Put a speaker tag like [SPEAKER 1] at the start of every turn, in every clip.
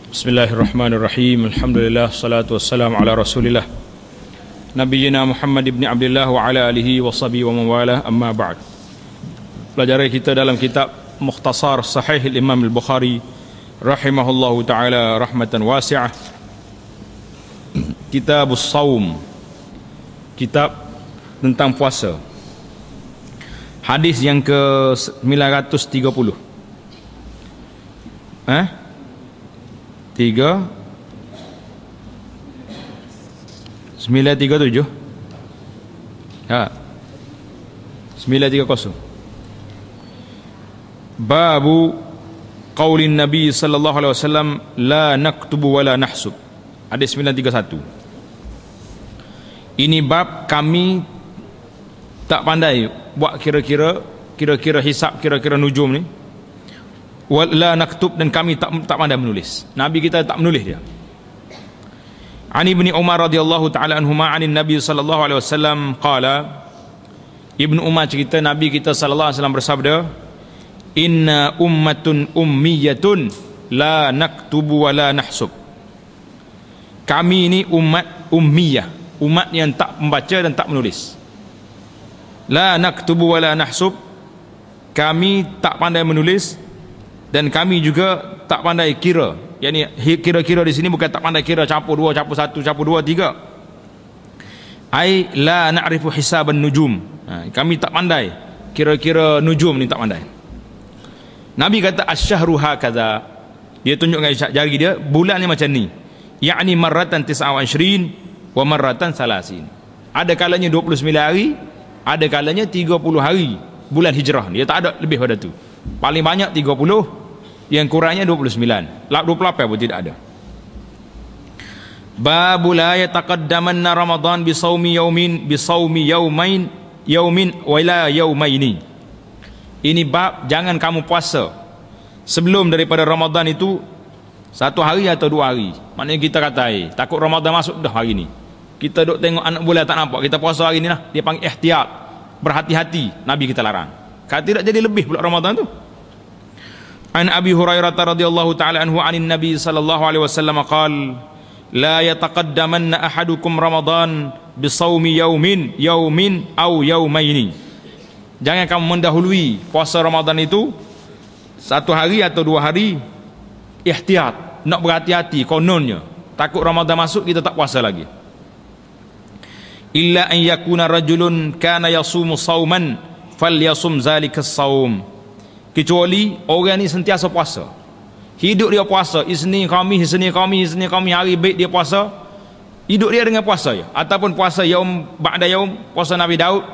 [SPEAKER 1] Bismillahirrahmanirrahim. Alhamdulillah, salatu wassalamu ala Rasulillah Nabiyyina Muhammad ibn Abdullah wa ala alihi wa sahbihi wa mawalah, amma ba'd. Pelajaran kita dalam kitab Mukhtasar Sahih Imam Al-Bukhari rahimahullahu taala rahmatan wasi'ah. Kitabus Shaum, kitab tentang puasa. Hadis yang ke 930. 937. 930. Babu qaulin Nabi sallallahu alaihi wasallam la naktubu wa la nahsub. Hadis 931. Ini bab kami tak pandai buat kira-kira hisap, kira-kira nujum ni. Wala naktub, dan kami tak pandai menulis. Nabi kita tak menulis dia. Ani Ibni Umar radhiyallahu taala anhuma anin Nabi sallallahu alaihi wasallam qala, Ibnu Umar cerita Nabi kita sallallahu alaihi wasallam bersabda, inna ummatun ummiyatun la naktubu wa la nahsub. Kami ini umat ummiyah, umat yang tak membaca dan tak menulis. La naktubu wa la nahsub, kami tak pandai menulis dan kami juga tak pandai kira. Yani kira-kira di sini bukan tak pandai kira campur dua, campur satu, campur dua, tiga. Ai la na'rifu hisaban nujum. Kami tak pandai kira-kira nujum ni, tak pandai. Nabi kata asyahru hakadha. Dia tunjukkan jari dia, bulan ni macam ni. Yakni marratan 29 wa marratan 30. Ada kalanya 29 hari, ada kalanya 30 hari bulan hijrah. Dia tak ada lebih pada tu. Paling banyak 30, yang kurangnya 29. 28 pun tidak ada. Babu la yataqaddamanna Ramadan bi shaumi yaumin wa la yaumaini. Ini bab jangan kamu puasa sebelum daripada Ramadan itu satu hari atau dua hari. Maknanya kita kata takut Ramadan masuk dah hari ni, kita duk tengok anak bulan tak nampak, kita puasa hari ni lah. Dia panggil ihtiyat, berhati-hati. Nabi kita larang. Kalau tidak jadi lebih pula Ramadan tu. An Abi Hurairah radhiyallahu taala anhu anin Nabi sallallahu alaihi wasallam qala, la yataqaddamanna ahadukum Ramadan bi shaumi yaumin aw yaumaini. Jangan kamu mendahului puasa Ramadan itu satu hari atau dua hari. Ihtiyat, nak berhati-hati. Kononnya takut Ramadan masuk kita tak puasa lagi. Illa an yakuna rajulun kana yasumu sauman falyasum zalika as-saum. Kecuali orang ni sentiasa puasa, hidup dia puasa, Isnin Khamis hari baik dia puasa, hidup dia dengan puasa je. Ataupun puasa yaum ba'da yaum, puasa Nabi Daud,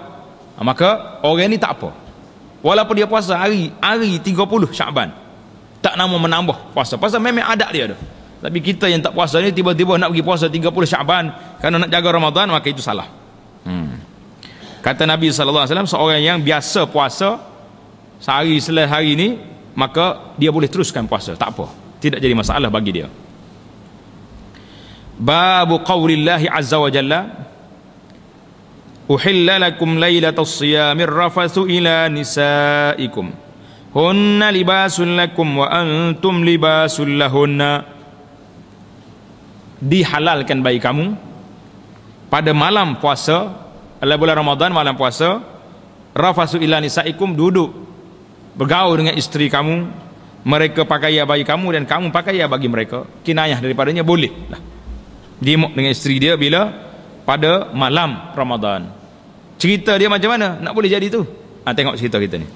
[SPEAKER 1] maka orang ni tak apa. Walaupun dia puasa hari 30 Syaban, tak nama menambah puasa. Pasal memang adat dia tu. Tapi kita yang tak puasa ni tiba-tiba nak pergi puasa 30 Syaban kerana nak jaga Ramadan, maka itu salah. Kata Nabi sallallahu alaihi wasallam, seorang yang biasa puasa sehari selepas hari ni, maka dia boleh teruskan puasa, tak apa, tidak jadi masalah bagi dia. Babu qaulillahi azza wa jalla, uhilla lakum lailatas siyamir rafathu ila nisaikum hunna libasul lakum wa antum libasul lahunna. Dihalalkan bagi kamu pada malam puasa, adalah bulan Ramadan, malam puasa, rafathu ila nisaikum, duduk bergaul dengan isteri kamu, mereka pakaian bagi kamu dan kamu pakaian bagi mereka. Kinayah daripadanya boleh lah dimuk dengan isteri dia bila pada malam Ramadan. Cerita dia macam mana nak boleh jadi tu? Tengok cerita kita ni.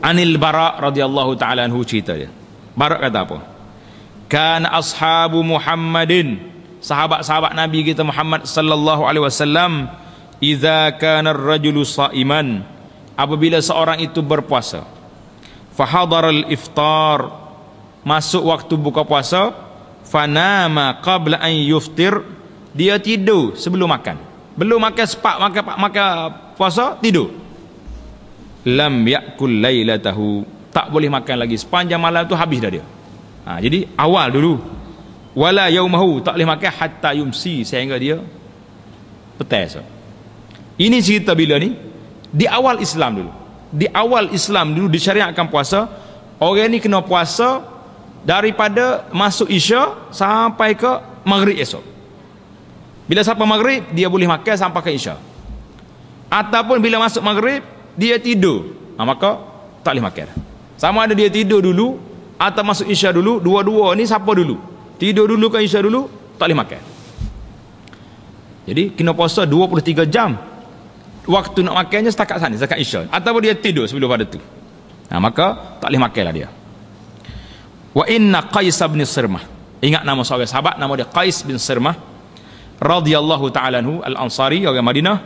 [SPEAKER 1] Anil Bara radhiyallahu taala anhu, cerita dia. Bara kata apa? Kana ashabu Muhammadin, sahabat-sahabat Nabi kita Muhammad sallallahu alaihi wasallam, idza kana ar-rajulu sha'iman, apabila seorang itu berpuasa, fahadaral iftar, masuk waktu buka puasa, fanama qabla an yuftir, dia tidur sebelum makan. Belum makan sepak, makan puasa, tidur. Lam yakul lailatahu, tak boleh makan lagi sepanjang malam tu, habis dah dia. Jadi awal dulu. Wala yaumahu, tak boleh makan hatta yumsi, sehingga dia petang. Ini cerita bila ni? Di awal Islam dulu. Di awal Islam dulu disyariatkan puasa. Orang ni kena puasa daripada masuk Isya sampai ke Maghrib esok. Bila sampai Maghrib dia boleh makan sampai ke Isya. Ataupun bila masuk Maghrib dia tidur, maka tak boleh makan. Sama ada dia tidur dulu atau masuk Isya dulu, dua-dua ni siapa dulu? Tidur dulu ke Isya dulu, tak boleh makan. Jadi kena puasa 23 jam. Waktu nak makannya setakat sana, setakat Isya. Ataupun dia tidur sebelum pada tu, maka tak boleh makanlah dia. Wa inna Qais bin Sirmah, ingat nama seorang sahabat nama dia Qais bin Sirmah radhiyallahu ta'ala anhu, al-Ansari, orang Madinah.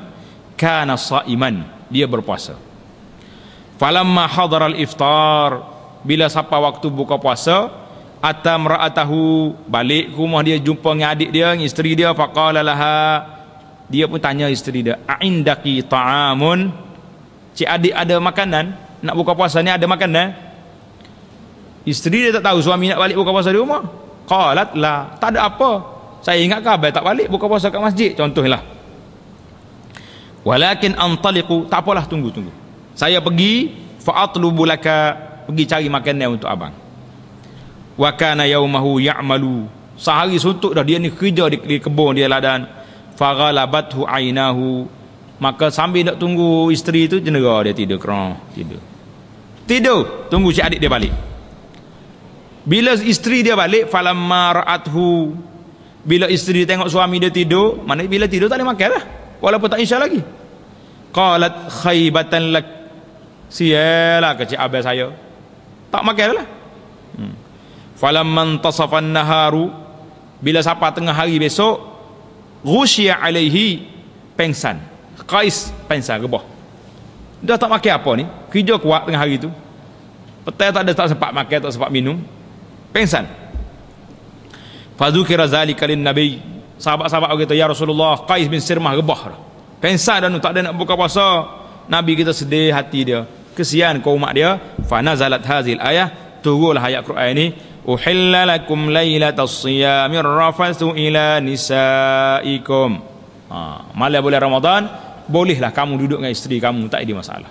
[SPEAKER 1] Kana sa'iman, dia berpuasa. Falamma hadara al-iftar, bila sampai waktu buka puasa, atam ra'atahu, balik ke rumah dia, jumpa dengan adik dia, dengan isteri dia. Faqala laha, dia pun tanya isteri dia, a'indaki ta'amun, cik adik ada makanan? Nak buka puasa ni ada makanan? Isteri dia tak tahu suami nak balik buka puasa di rumah. Qalat la, tak ada apa, saya ingat khabar tak balik buka puasa kat masjid contohlah. Walakin antaliqu, tak apalah, tunggu saya pergi, fa'atlubu laka, pergi cari makanan untuk abang. Wa kana yaumahu ya'malu, sehari suntuk dah dia ni kerja di kebun dia ladang. Faghalabathu ainahu, maka sambil nak tunggu isteri tu cenderung dia tidur, tidur tunggu si adik dia balik. Bila isteri dia balik, falamma ra'athu, bila isteri tengok suami dia tidur, mana bila tidur tak boleh makan lah, walaupun tak Isya lagi. Qalat khaybatan lak, sialah kecik abang saya, tak makan lah. Falamman tasafan naharu, bila sampai tengah hari besok, ghusya alaihi, pengsan. Qais pengsan, rebah. Dah tak makan apa ni, kerja kuat tengah hari tu, petang tak sempat makan, tak sempat minum, pengsan. Fadzukira zalika lin nabi, sahabat-sahabat kata, ya Rasulullah, Qais bin Sirmah rebah dah, pengsan dah, tak ada nak buka puasa. Nabi kita sedih hati dia, kesian kau umat dia. Fa nazalat hazil ayah, turunlah ayat Quran ini, uhilla lakum lailatas siyamir rafathu ila nisaikum. Malam bulan Ramadan bolehlah kamu duduk dengan isteri kamu, tak ada masalah.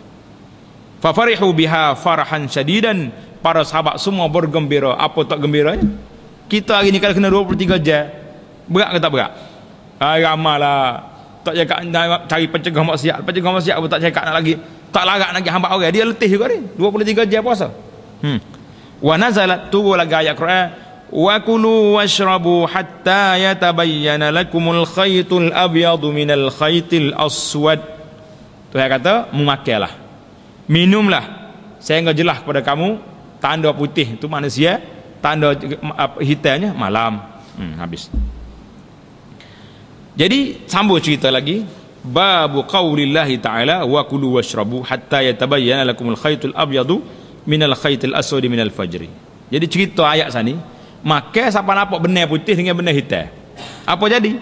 [SPEAKER 1] Fa farihu biha farahan syadidan, para sahabat semua bergembira. Apa tak gembiranya? Kita hari ni kalau kena 23 jam, berat ke tak berat? Ramallah, tak cakap cari pencegah maksiat pun tak cakap nak lagi, tak larat lagi hamba orang, dia letih juga ni 23 jam puasa. Wa nazalat, turun lagi ayat Quran, wa kulu washrabu hatta yatabayyana lakumul khaytul abyadu minal khaytil aswad. Tuhan kata, memakanlah, minumlah sehingga jelas kepada kamu tanda putih itu manusia, tanda hitamnya malam. Habis. Jadi sambung cerita lagi, babu qaulillahi ta'ala wa kulu washrabu hatta yatabayyana lakumul khaytul abyadu minal khaytil aswadi minal fajri. Jadi cerita ayat sini, makan siapa nampak benar putih dengan benar hitam, apa jadi?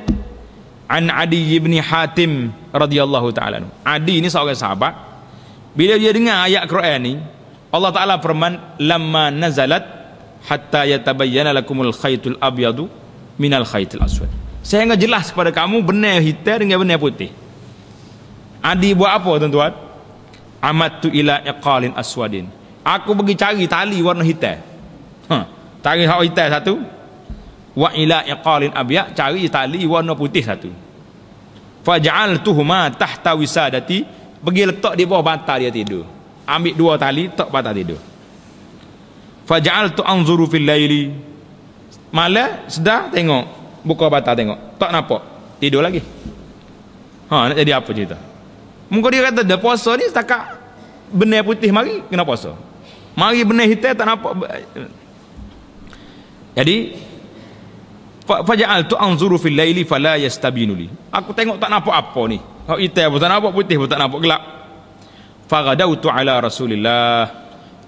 [SPEAKER 1] An Adi bin Hatim radhiyallahu ta'ala. Adi ni seorang sahabat, bila dia dengar ayat Quran ni, Allah Ta'ala firman, lamma nazalat hatta yatabayyana lakumul khaytul abyadu minal khaytil aswad, sehingga jelas kepada kamu benar hitam dengan benar putih. Adi buat apa tuan-tuan? Amattu ila iqalin aswadin, aku pergi cari tali warna hitam. Cari hak hitam satu, wa ila iqalin abyad, cari tali warna putih satu. Faj'altuhuma tahta wisadati, pergi letak di bawah bantal dia tidur. Ambil dua tali, letak bantal tidur. Faj'altu anzuru fil laili, malam sedar tengok, buka bantal tengok, tak nampak, tidur lagi. Nak jadi apa cerita? Muka dia kata dah puasa ni setakat benar putih mari kena puasa, mari benar hitam tak nampak. Jadi faja'altu anzuru fil laili fala yastabinu li, aku tengok tak nampak apa ni, hak hitam pun tak nampak, putih pun tak nampak, gelap. Faghadautu ala Rasulillah,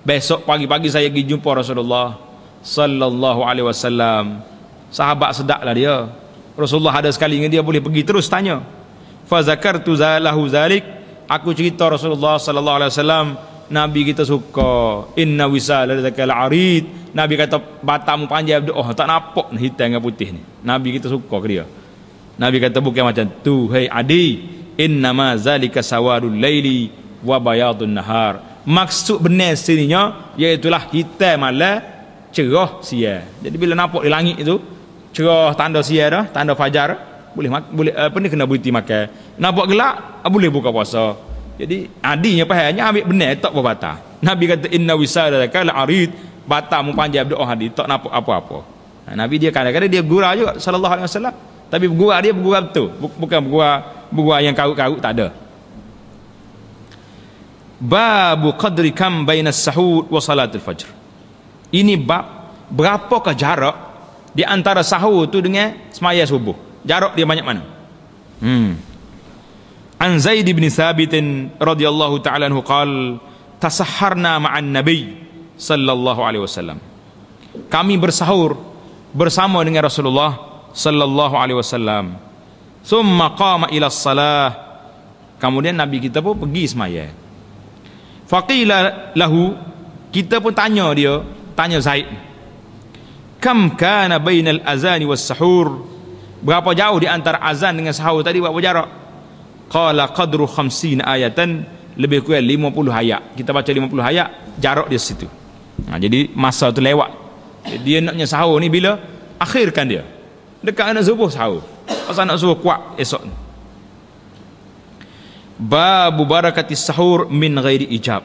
[SPEAKER 1] besok pagi-pagi saya pergi jumpa Rasulullah sallallahu alaihi wasallam. Sahabat sedaklah dia, Rasulullah ada sekali dengan dia boleh pergi terus tanya. Fa zakartu lahu zalik, aku cerita Rasulullah sallallahu alaihi wasallam, Nabi kita suka, inna wisaladakal arid, Nabi kata batamu panjang, tak nampak hitam dengan putih ni, Nabi kita suka ke dia. Nabi kata bukan macam tu, hei Adi, innama zalika sawadul laili wa bayadun nahar, maksud benar sininya iaitulah hitam malam, cerah siang. Jadi bila nampak di langit itu cerah, tanda siang dah, tanda fajar, boleh apa ni, kena berhenti makan. Nampak gelap, boleh buka puasa. Jadi adinya pahalnya ambil benar tak berbatal. Nabi kata inna wisadaka la arid, batal mu panjang doa hadis tak nampak apa-apa. Nabi dia kadang-kadang dia gurau juga sallallahu alaihi wasallam. Tapi bergurau dia bergurau betul, bukan bergurau yang karut-karut, tak ada. Babu qadri kam bainas sahur wa salatul fajr. Ini bab berapakah jarak di antara sahur tu dengan semaya subuh. Jarak dia banyak mana? An Zaid bin Thabit radhiyallahu ta'ala anhu qala tasahharna ma'an nabiy sallallahu alaihi wasallam. Kami bersahur bersama dengan Rasulullah sallallahu alaihi wasallam. Thumma qama ila salah. Kemudian Nabi kita pun pergi semaya. Faqila lahu, kita pun tanya Zaid, kam kana bainal azani was sahur, berapa jauh di antara azan dengan sahur tadi, berapa jarak? Qala qadru 50 ayatan, lebih kurang 50 ayat. Kita baca 50 ayat, jarak dia situ. Jadi masa tu lewat. Dia naknya sahur ni bila akhirkan dia dekat nak subuh sahur, pasal nak subuh kuat esok. Babu barakatis sahur min ghairi ijab.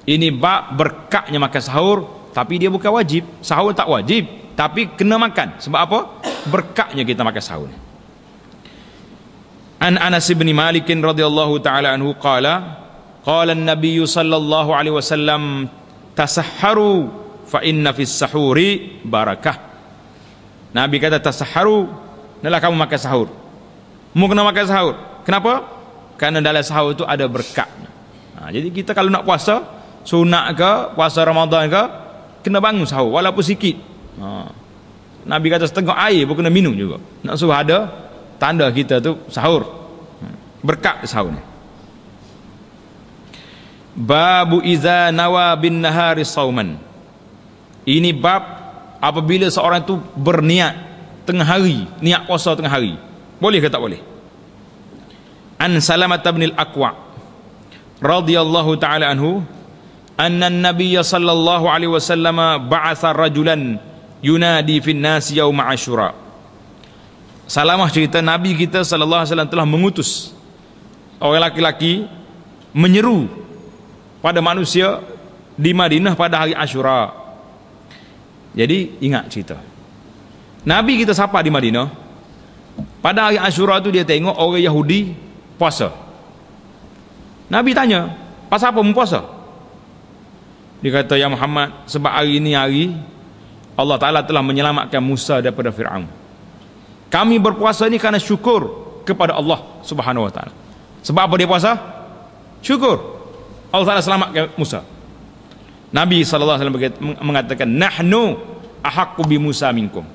[SPEAKER 1] Ini bab berkatnya makan sahur, tapi dia bukan wajib. Sahur tak wajib, tapi kena makan. Sebab apa? Berkatnya kita makan sahur. An Anas bin Malik radhiyallahu ta'ala anhu qala an-nabiy sallallahu alaihi wasallam tasahharu fa inna fis sahuri barakah. Nabi kata tasahharu, hendaklah kamu makan sahur. Mu kena makan sahur. Kenapa? Karena dalam sahur itu ada berkat. Jadi kita kalau nak puasa sunat ke puasa Ramadan ke, kena bangun sahur walaupun sikit. Nabi kata setengah air pun kena minum juga. Nak suruh ada tanda kita tu sahur, berkat sahur ni. Babu iza nawa bin nahari sauman. Ini bab apabila seorang tu berniat tengah hari, niat puasa tengah hari, boleh ke tak boleh? An Salamah bin al-Aqwa radhiyallahu ta'ala anhu anna an-nabiy sallallahu alaihi wasallam ba'atha rajulan yunadi fin nas yaum Ashura. Salamah cerita Nabi kita sallallahu alaihi wasallam telah mengutus orang laki-laki menyeru pada manusia di Madinah pada hari Ashura. Jadi ingat cerita Nabi kita sapa di Madinah pada hari Ashura tu, dia tengok orang Yahudi puasa. Nabi tanya, pasal apa puasa? Dia kata, ya Muhammad, sebab hari ini hari Allah Ta'ala telah menyelamatkan Musa daripada Fir'aun. Kami berpuasa ni kerana syukur kepada Allah Subhanahu Wa Ta'ala. Sebab apa dia puasa? Syukur Allah Ta'ala selamatkan Musa. Nabi SAW mengatakan, nahnu ahaqqu bi Musa minkum.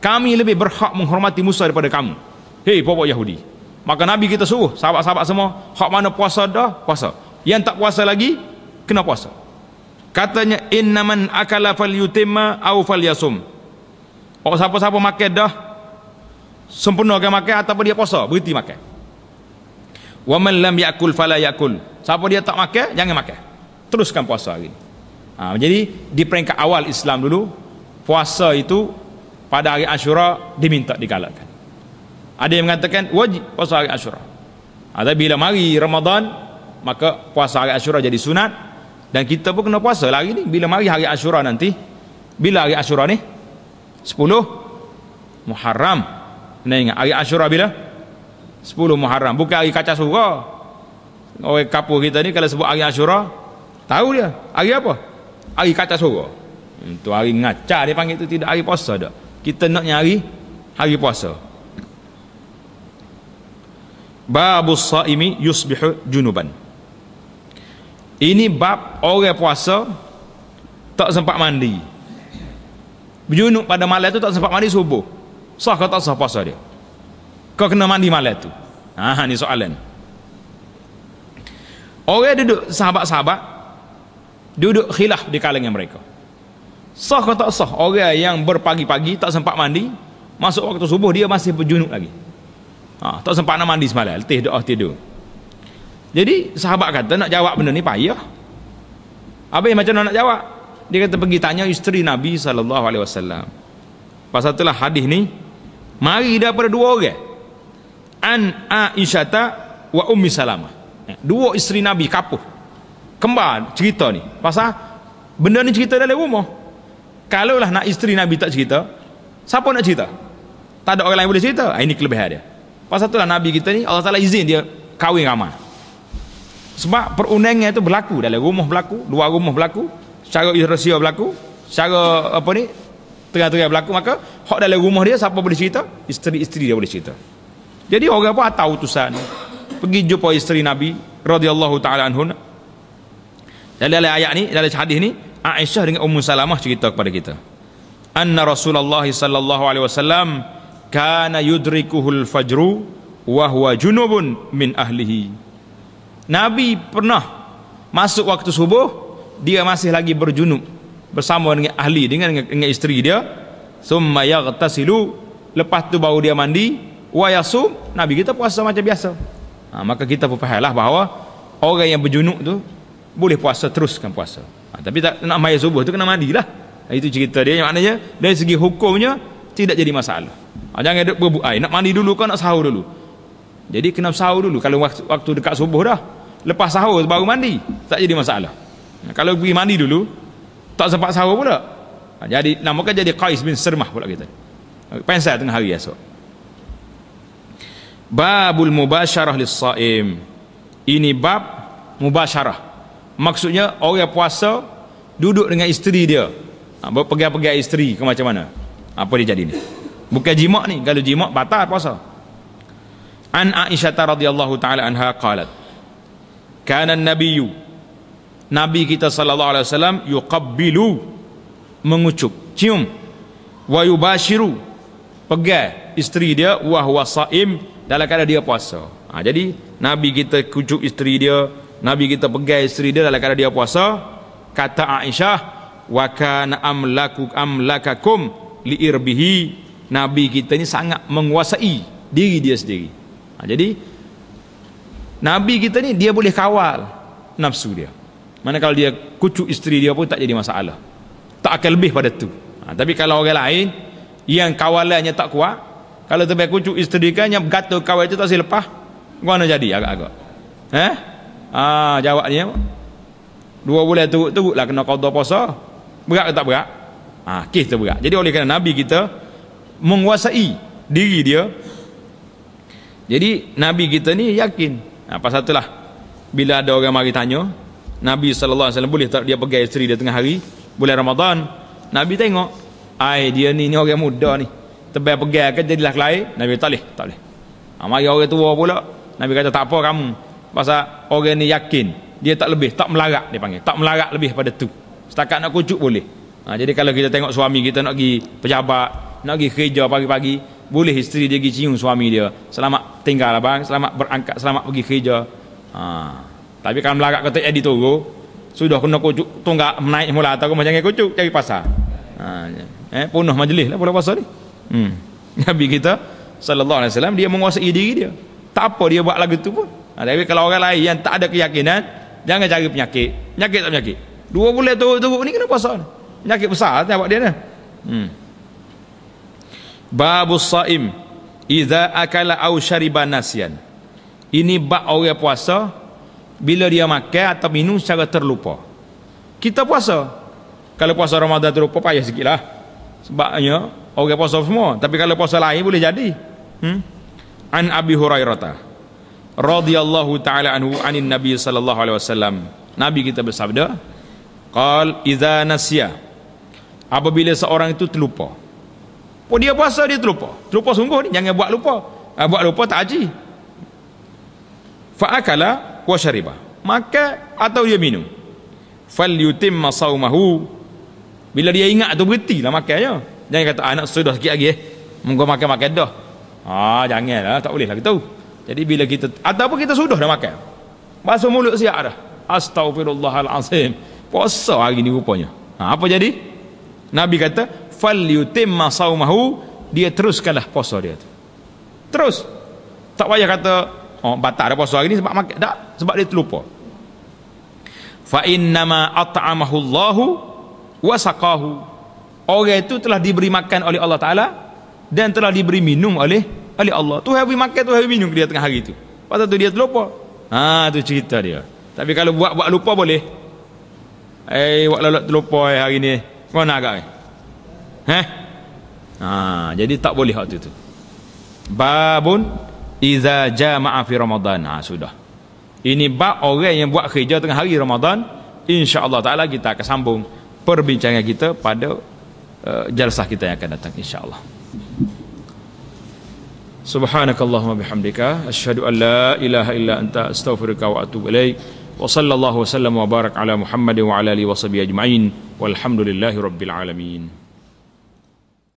[SPEAKER 1] Kami lebih berhak menghormati Musa daripada kamu. Hei pokok Yahudi. Maka Nabi kita suruh sahabat-sahabat semua, hak mana puasa dah puasa, yang tak puasa lagi kena puasa. Katanya innaman akala falyutimma aw falyasum. Siapa-siapa makan dah sempurnakan makan, ataupun dia puasa berhenti makan. Wa man lam yakul fala yakul. Siapa dia tak makan, jangan makan, teruskan puasa hari. Jadi di peringkat awal Islam dulu, puasa itu pada hari Ashura diminta digalakkan. Ada yang mengatakan wajib puasa hari Ashura. Tapi bila mari Ramadan, maka puasa hari Ashura jadi sunat, dan kita pun kena puasa lagi ni. Bila mari hari Ashura nanti, bila hari Ashura ni 10 Muharram. Kena ingat hari Ashura bila 10 Muharram, bukan hari kaca surga. Orang kapur kita ni kalau sebut hari Ashura, tahu dia hari apa? Hari kaca surga. Itu hari ngaca dia panggil, itu tidak hari puasa dah. Kita nak nyari hari puasa. Babus saimi yusbihu junuban. Ini bab orang puasa tak sempat mandi, berjunub pada malam tu, tak sempat mandi subuh. Sah ke tak sah puasa dia? Kau kena mandi malam tu. Ni soalan. Orang duduk, sahabat-sahabat duduk khilaf di kalangan mereka, sah ke tak sah orang yang berpagi-pagi tak sempat mandi, masuk waktu subuh dia masih berjunub lagi. Tak sempat nak mandi semalam, letih doa tidur. Jadi sahabat kata nak jawab benda ni payah. Habis macam mana nak jawab? Dia kata pergi tanya isteri Nabi SAW. Pasal itulah hadis ni mari daripada dua orang, an Aisyata wa Ummi Salamah. Dua isteri Nabi kapuh kembar cerita ni. Pasal benda ni cerita dalam rumah. Kalaulah nak isteri Nabi tak cerita, siapa nak cerita? Tak ada orang lain boleh cerita. Ini kelebihan dia. Pasal itulah Nabi kita ni Allah Ta'ala izin dia kahwin ramai. Sebab perundangan itu berlaku dalam rumah, berlaku luar rumah, berlaku secara rahsia, berlaku secara apa ni terang-terang berlaku. Maka hak dalam rumah dia siapa boleh cerita? Isteri-isteri dia boleh cerita. Jadi orang pun tahu utusan pergi jumpa isteri Nabi radhiyallahu taala anhun. Dalam ayat ni, dalam hadis ni, Aisyah dengan Ummu Salamah cerita kepada kita, anna Rasulullah sallallahu alaihi wasallam kana yudrikuhul fajru wa huwa junubun min ahlihi. Nabi pernah masuk waktu subuh, dia masih lagi berjunub bersama dengan ahli, dengan isteri dia. Summa yaghtasilu, lepas tu baru dia mandi. Wa yasum, Nabi kita puasa macam biasa. Maka kita pun fahamlah bahawa orang yang berjunub tu boleh puasa, teruskan puasa. Tapi tak nak maya subuh tu kena mandilah. Itu cerita dia. Maknanya dari segi hukumnya tidak jadi masalah. Jangan duk berebut air, nak mandi dulu kau nak sahur dulu. Jadi kena sahur dulu. Kalau waktu dekat subuh dah, lepas sahur baru mandi, tak jadi masalah. Kalau pergi mandi dulu tak sempat sahur pula, jadi namakan jadi Qais bin Sirmah pula kita. Pensel tengah hari esok. Babul mubasyarah lis-shaim. Ini bab mubasyarah. Maksudnya orang puasa duduk dengan isteri dia, berpegang-pegang isteri ke macam mana? Apa dia jadi ni? Bukan jima' ni. Kalau jima' batal puasa. An Aisyah radhiyallahu taala anha qalat, kana an-nabiyyu, Nabi kita sallallahu alaihi wasallam, yuqabbilu, mengucup, cium, wa yubashiru, pegang isteri dia, wa huwa shaim, dalam keadaan dia puasa. Jadi Nabi kita kucup isteri dia, Nabi kita pegang isteri dia dalam keadaan dia puasa. Kata Aisyah, wa kana amlakakum liirbihi, Nabi kita ni sangat menguasai diri dia sendiri. Jadi Nabi kita ni dia boleh kawal nafsu dia. Mana kalau dia kucuk isteri dia pun tak jadi masalah, tak akan lebih pada tu. Tapi kalau orang lain yang kawalannya tak kuat, kalau terbaik kucuk isteri kan yang berkata kawal itu tak boleh lepas, mana jadi agak-agak jawabnya 2 bulan turut-turut lah kena qada puasa. Berat ke tak berat? Kes tu berat. Jadi oleh kerana Nabi kita menguasai diri dia, jadi Nabi kita ni yakin. Pasal itulah bila ada orang mari tanya Nabi sallallahu alaihi wasallam boleh tak dia pegang isteri dia tengah hari bulan Ramadan, Nabi tengok dia ni orang muda ni tebal pegang kan jadilah lain. Nabi tak boleh. Mari orang tua pula, Nabi kata tak apa kamu, pasal orang ni yakin dia tak lebih, tak melarat, dia panggil tak melarat lebih pada tu. Setakat nak kucuk boleh. Jadi kalau kita tengok suami kita nak pergi pejabat, nak pergi kerja pagi-pagi, boleh isteri dia pergi cium suami dia, selamat tinggal abang, selamat berangkat, selamat pergi kerja. Tapi kalau melarat kata jadi turun, sudah kena kucuk tunggak naik mula atau macam ni kucuk cari pasar. Penuh majlis lah pula pasal ni. Nabi kita sallallahu alaihi wasallam dia menguasai diri dia. Tak apa dia buat lagu tu pun. Tapi kalau orang lain yang tak ada keyakinan, jangan cari penyakit. Penyakit tak penyakit. 2 bulan turut-turut ni kena puasa. Penyakit besar jawab dia ni. Babus shaim idza akala aw syariba nasyan. Ini bab orang puasa bila dia makan atau minum secara terlupa. Kita puasa, kalau puasa Ramadan terlupa payah sikitlah. Sebabnya orang puasa semua, tapi kalau puasa lain boleh jadi. An Abi Hurairah radhiyallahu taala anhu anin Nabi sallallahu alaihi wasallam, Nabi kita bersabda, qal idza nasya, apabila seorang itu terlupa. Dia puasa dia terlupa sungguh ni, jangan buat lupa. Buat lupa tak haji. Fa akala wa syariba, maka atau dia minum, falyutimma saumahu, bila dia ingat tu berhentilah makannya. Jangan kata anak sudah sikit lagi monggo makan dah. Janganlah, tak boleh lah gitu. Jadi bila kita ataupun kita sudah dah makan, basuh mulut siap dah, astagfirullahalazim, puasa hari ni rupanya. Apa jadi? Nabi kata falyutimma saumahu, dia teruskanlah puasa dia tu. Terus. Tak payah kata batal dah puasa hari ni sebab makan, tak, sebab dia terlupa. Fa innama at'amahu Allahu wasaqahu, orang itu telah diberi makan oleh Allah Ta'ala dan telah diberi minum oleh Allah. Tuhan beri makan, Tuhan beri minum dia tengah hari itu. Lepas tu dia terlupa. Tu cerita dia. Tapi kalau buat lupa boleh. Buat lalat terlupa hari ni, mana agak jadi tak boleh waktu itu. Babun iza jama'a fi Ramadan. Sudah. Ini bab orang yang buat kerja tengah hari Ramadan. InsyaAllah Ta'ala kita akan sambung perbincangan kita pada jalsah kita yang akan datang, insyaAllah. Subhanakallahumma bihamdika asyhadu an la ilaha illa anta astaghfiruka wa atubu ilaik. Wa sallallahu wasallam wa barak ala Muhammadin wa ala alihi wa sahbihi ajma'in. Walhamdulillahi rabbil alamin.